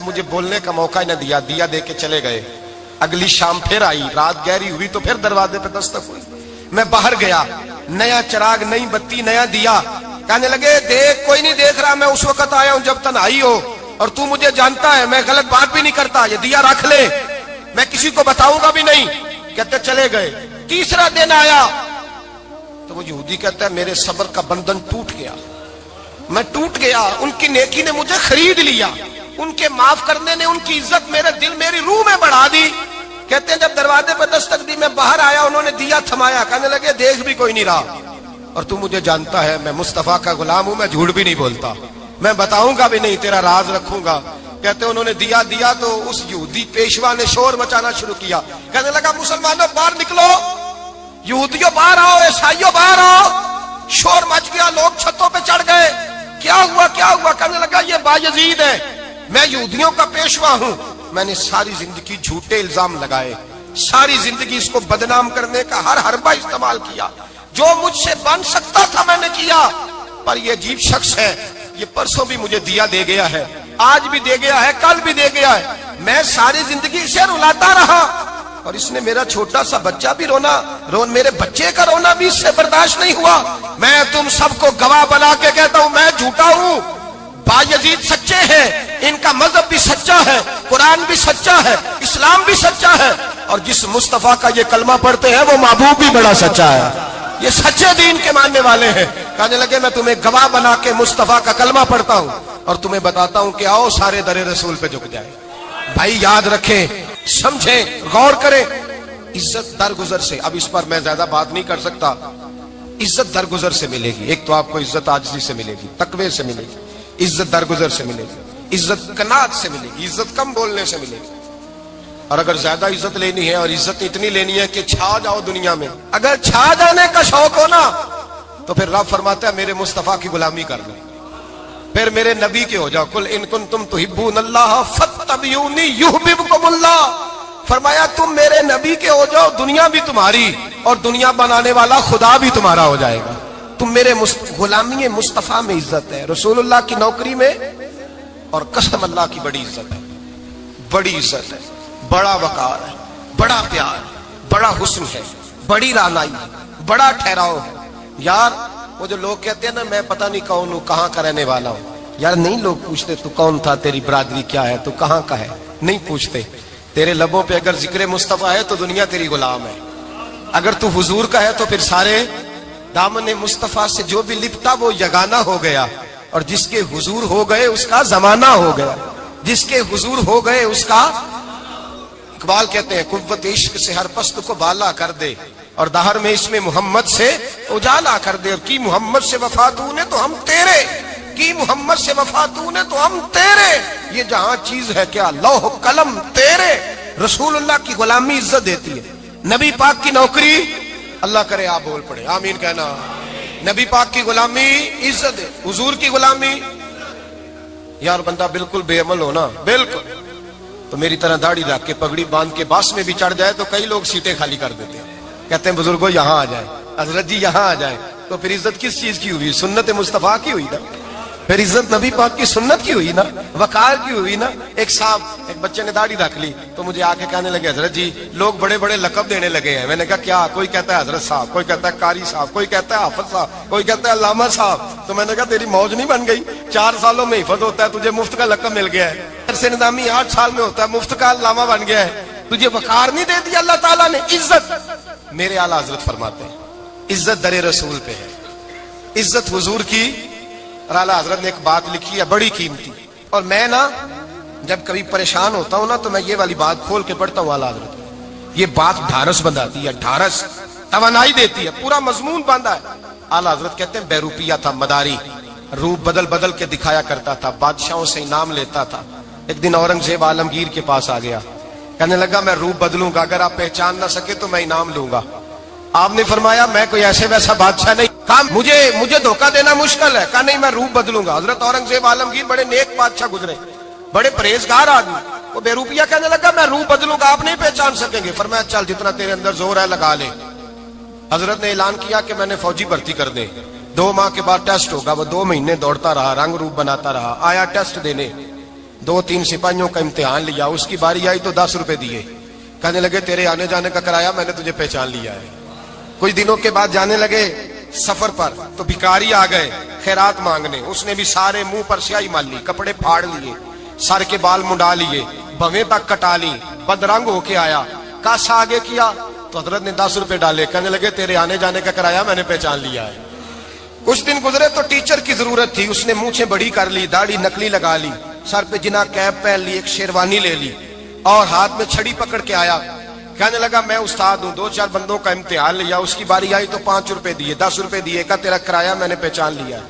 मुझे बोलने का मौका ही न दिया, दिया दे के चले गए। अगली शाम फिर आई, रात गहरी हुई तो फिर दरवाजे पे दस्तक हुई। मैं बाहर गया, नया चिराग, नई बत्ती, नया दिया। कहने लगे देख, कोई नहीं देख रहा, मैं उस वक्त आया हूं जब तन्हाई हो, और तू मुझे जानता है, मैं गलत बात भी नहीं करता, ये दिया रख ले, मैं किसी को बताऊंगा भी नहीं। कहते चले गए। तीसरा दिन आया तो वो यहूदी कहता है मेरे सब्र का बंधन टूट गया, मैं टूट गया। उनकी नेकी ने मुझे खरीद लिया, उनके माफ करने ने उनकी इज्जत मेरे दिल, मेरी रूह में बढ़ा दी। कहते हैं जब दरवाजे पर दस्तक दी, मैं बाहर आया, उन्होंने दिया थमाया। कहने लगे देख भी कोई नहीं रहा, और तू मुझे जानता है, मैं मुस्तफा का गुलाम हूं, मैं झूठ भी नहीं बोलता, मैं बताऊंगा भी नहीं, तेरा राज रखूंगा। कहते उन्होंने दिया दिया तो उस यहूदी पेशवा ने शोर मचाना शुरू किया। कहने लगा मुसलमानों बाहर निकलो, यहूदियों बाहर आओ, ईसाइयों बाहर आओ। शोर मच गया, लोग छतों पे चढ़ गए। क्या हुआ क्या हुआ? कहने लगा ये बायजीद है, मैं यहूदियों का पेशवा हूं। मैंने सारी जिंदगी झूठे इल्जाम लगाए, सारी जिंदगी इसको बदनाम करने का हर हरबा इस्तेमाल किया, जो मुझसे बन सकता था मैंने किया। पर ये अजीब शख्स है, ये परसों भी मुझे दिया दे गया है, आज भी दे गया है, कल भी दे गया है। मैं सारी जिंदगी इसे रुलाता रहा, और इसने मेरा छोटा सा बच्चा भी मेरे बच्चे का रोना भी इससे बर्दाश्त नहीं हुआ। मैं तुम सबको गवाह बना के कहता हूं, मैं झूठा हूं, बायजीद सच्चे हैं, इनका मजहब भी सच्चा है, कुरान भी सच्चा है, इस्लाम भी सच्चा है, और जिस मुस्तफा का ये कलमा पढ़ते हैं वो महबूब भी बड़ा सच्चा है, ये सच्चे दीन के मानने वाले हैं। कहने लगे मैं तुम्हें गवाह बना के मुस्तफा का कलमा पढ़ता हूं और तुम्हें बताता हूं कि आओ सारे दरे रसूल पे झुक जाए। भाई याद रखें, समझें, गौर करें, इज्जत दरगुजर से, अब इस पर मैं ज्यादा बात नहीं कर सकता, इज्जत दरगुजर से मिलेगी। एक तो आपको इज्जत आजिज़ी से मिलेगी, तकवे से मिलेगी, इज्जत दरगुजर से मिलेगी, इज्जत कनात से मिलेगी, इज्जत कम बोलने से मिलेगी। और अगर ज्यादा इज्जत लेनी है और इज्जत इतनी लेनी है कि छा जाओ दुनिया में, अगर छा जाने का शौक हो ना, तो फिर रब फरमाता है मेरे मुस्तफा की गुलामी कर लो, फिर मेरे नबी के हो जाओ। कुल इन कुंतुम तुहिब्बूनल्लाह फत्तबिऊनी युहब्बिबकुमुल्लाह। फरमाया तुम मेरे नबी के हो जाओ, दुनिया भी तुम्हारी, और दुनिया बनाने वाला खुदा भी तुम्हारा हो जाएगा। तुम मेरे गुलामी मुस्तफा में इज्जत है, रसूलुल्लाह की नौकरी में, और कसम अल्लाह की बड़ी इज्जत है, बड़ी इज्जत है, बड़ा वकार है, बड़ा प्यार, बड़ा हुस्न है, बड़ी रानाई, बड़ा ठहराव है। यार वो जो लोग कहते हैं ना मैं पता नहीं कौन हूं, कहां का रहने वाला हूं, यार नहीं लोग पूछते तू कौन था, तेरी बरादरी क्या है, तू कहां का है, नहीं पूछते। तेरे लबों पे अगर जिक्र मुस्तफा है तो दुनिया तेरी गुलाम है, अगर तू हुजूर का है तो फिर सारे दामन मुस्तफा से जो भी लिपटा वो यगाना हो गया, और जिसके हुजूर हो गए उसका जमाना हो गया, जिसके हुजूर हो गए उसका। इकबाल कहते हैं कुव्वत इश्क से हर पस्त को बाला कर दे, और दहर में इसमें मोहम्मद से उजाला कर दे। और की मोहम्मद से वफा तूने तो हम तेरे, की मोहम्मद से वफा तूने तो हम तेरे, ये जहां चीज है क्या लौह कलम तेरे। रसूलुल्लाह की गुलामी इज्जत देती है, नबी पाक की नौकरी, अल्लाह करे आप बोल पड़े आमीन कहना, नबी पाक की गुलामी इज्जत है, हुजूर की गुलामी। यार बंदा बिल्कुल बेअमल हो ना, बिल्कुल, तो मेरी तरह दाढ़ी रख के पगड़ी बांध के बस में भी चढ़ जाए तो कई लोग सीटें खाली कर देते हैं, कहते हैं बुजुर्गों यहां आ जाए, हजरत जी यहां आ जाए। तो फिर इज्जत किस चीज की हुई? सुन्नत मुस्तफा की हुई ना, फिर इज्जत नबी पाक की सुन्नत की हुई ना, वकार की हुई ना। एक साहब, एक बच्चे ने दाढ़ी रख ली तो मुझे आके कहने लगे हजरत जी लोग बड़े बड़े लकब देने लगे हैं। मैंने कहा क्या? कोई कहता है हजरत साहब, कोई कहता है कारी साहब, कोई कहता है हाफिज साहब, कोई कहता है अल्लामा साहब। तो मैंने कहा तेरी मौज नहीं बन गई, 4 सालों में हिफज होता है, तुझे मुफ्त का लकब मिल गया है, से निजामी 8 साल में होता है, मुफ्त का अल्लामा बन गया है, तुझे वकार नहीं दे दिया अल्लाह ताला ने। इज्जत मेरे आला हजरत फरमाते हैं इज्जत दरे रसूल पे है, इज्जत हुजूर की। और आला हजरत ने एक बात लिखी है बड़ी कीमती, और मैं ना जब कभी परेशान होता हूं ना तो मैं ये वाली बात खोल के पढ़ता हूं। आला हजरत ये बात ढारस बंधाती है, ढारस तवानाई देती है, पूरा मजमून बांधा है। आला हजरत कहते हैं बेरूपिया था मदारी, रूप बदल बदल के दिखाया करता था, बादशाहों से इनाम लेता था। एक दिन औरंगजेब आलमगीर के पास आ गया, कहने लगा मैं रूप बदलूंगा, अगर आप पहचान ना सके तो मैं इनाम लूंगा। आपने फरमाया मैं कोई ऐसे वैसा बादशाह नहीं, कहा मुझे धोखा देना मुश्किल है, कहा नहीं मैं रूप बदलूंगा। हजरत औरंगजेब आलमगीर बड़े नेक बादशाह गुजरे, बड़े परहेजगार आदमी, वो बेरूपिया कहने लगा मैं रूप बदलूंगा, आप नहीं पहचान सकेंगे। फरमाया चल जितना तेरे अंदर जोर है लगा ले। हजरत ने ऐलान किया कि मैंने फौजी भर्ती कर दे, 2 माह के बाद टेस्ट होगा। वो 2 महीने दौड़ता रहा, रंग रूप बनाता रहा, आया टेस्ट देने, 2-3 सिपाहियों का इम्तिहान लिया, उसकी बारी आई तो 10 रुपए दिए, कहने लगे तेरे आने जाने का किराया मैंने तुझे पहचान लिया है। कुछ दिनों के बाद जाने लगे सफर पर, तो भिखारी आ गए खैरात मांगने, उसने भी सारे मुंह पर स्याही मार ली, कपड़े फाड़ लिए, सर के बाल मुंडा लिए, भवें तक कटा ली, बदरंग होके आया, कासा आगे किया तो हजरत ने 10 रुपए डाले, कहने लगे तेरे आने जाने का किराया मैंने पहचान लिया है। कुछ दिन गुजरे तो टीचर की जरूरत थी, उसने मूछें बड़ी कर ली, दाढ़ी नकली लगा ली, सर पे जिना कैप पहन ली, एक शेरवानी ले ली और हाथ में छड़ी पकड़ के आया, कहने लगा मैं उस्ताद हूं, 2-4 बंदों का इम्तिहान लिया, उसकी बारी आई तो 5 रुपए दिए, 10 रुपए दिए, का तेरा किराया मैंने पहचान लिया।